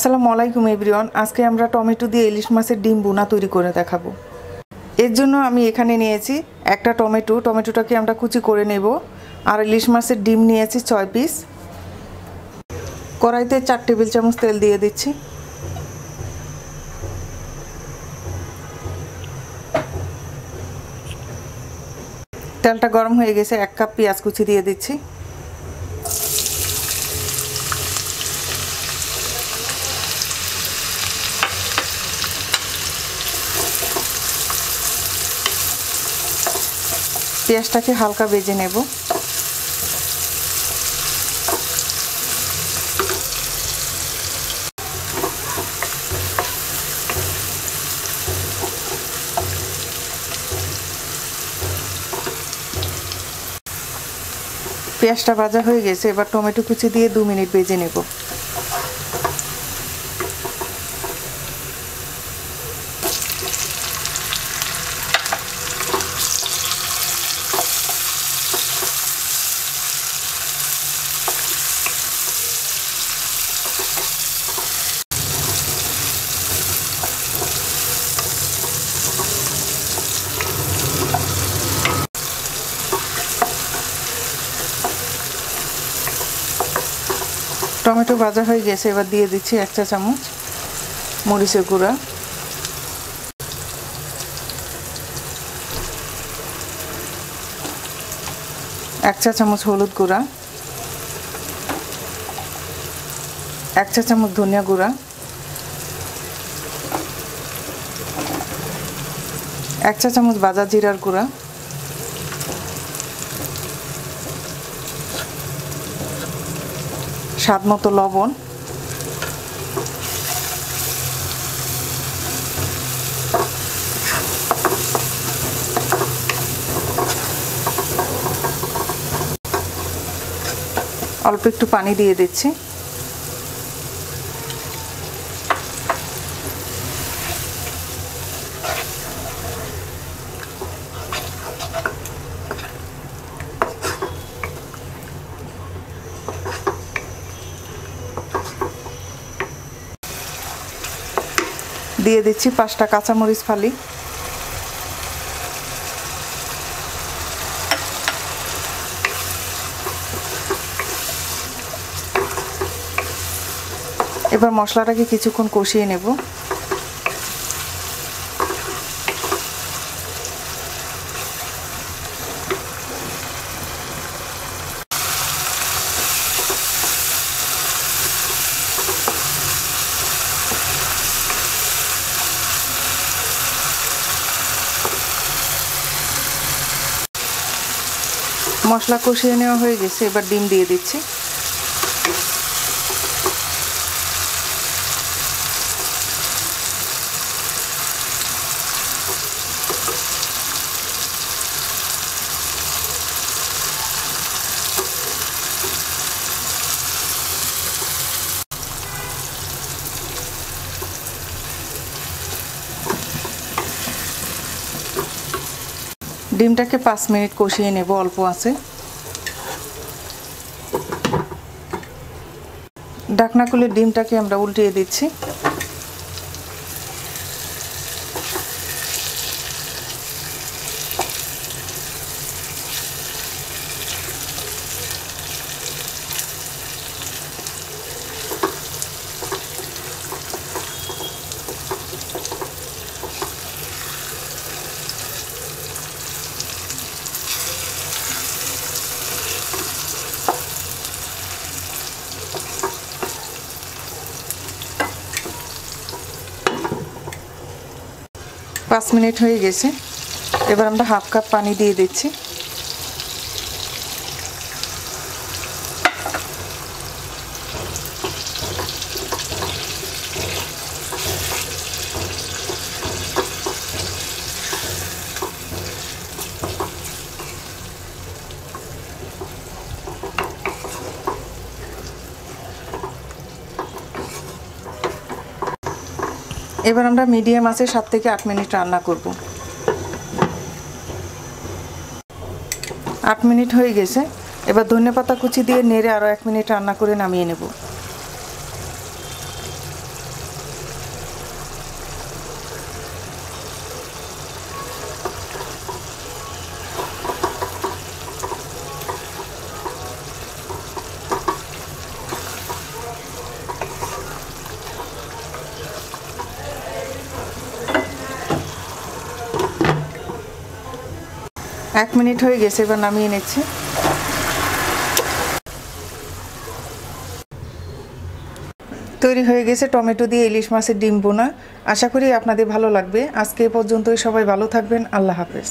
আসসালামু আলাইকুম এভরিওয়ান। আজকে আমরা টমেটো দিয়ে ইলিশ মাছের ডিম ভুনা তৈরি করে দেখাবো। এর জন্য আমি এখানে নিয়েছি একটা টমেটোটাকে আমরা কুচি করে নেব। আর ইলিশ মাছের ডিম নিয়েছি 6 পিস। কড়াইতে 4 টেবিল চামচ তেল দিয়ে দিচ্ছি। তেলটা গরম হয়ে গেছে, 1 কাপ পেঁয়াজ কুচি দিয়ে দিচ্ছি। পেঁয়াজটাকে হালকা ভেজে নেব। পেঁয়াজটা ভাজা হয়ে গেছে, এবার টমেটো কুচি দিয়ে 2 মিনিট ভেজে নেব। টমেটো ভাজা হয়ে গেছে, এবার দিয়ে দিচ্ছি 1 চা চামচ মরিচের গুঁড়া, 1 চা চামচ হলুদ গুঁড়া, 1 চা চামচ ধনিয়া গুঁড়া, 1 চা চামচ ভাজা জিরার গুঁড়া, স্বাদ মতো লবণ, অল্প একটু পানি দিয়ে দিচ্ছি। দিয়ে দিচ্ছি 5টা কাঁচামরিচ ফালি। এবার মশলাটাকে কিছুক্ষণ কষিয়ে নেব। মশলা কষিয়ে নেওয়া হয়ে গেছে, এবার ডিম দিয়ে দিচ্ছি। ডিমটাকে 5 মিনিট কষিয়ে নেব অল্প আছে। ঢাকনা খুলে ডিমটাকে আমরা উল্টিয়ে দিচ্ছি। পাঁচ মিনিট হয়ে গেছে, এবার আমরা 1/2 কাপ পানি দিয়ে দিচ্ছি। এবার আমরা মিডিয়াম আঁচে 7 থেকে 8 মিনিট রান্না করব। 8 মিনিট হয়ে গেছে, এবার ধনেপাতা কুচি দিয়ে নেড়ে আরও 1 মিনিট রান্না করে নামিয়ে নেব। 1 মিনিট হয়ে গেছে, এবার নামিয়ে নিচ্ছি। তৈরি হয়ে গেছে টমেটো দিয়ে ইলিশ মাছের ডিম বোনা। আশা করি আপনাদের ভালো লাগবে। আজকে এ পর্যন্তই, সবাই ভালো থাকবেন। আল্লাহ হাফেজ।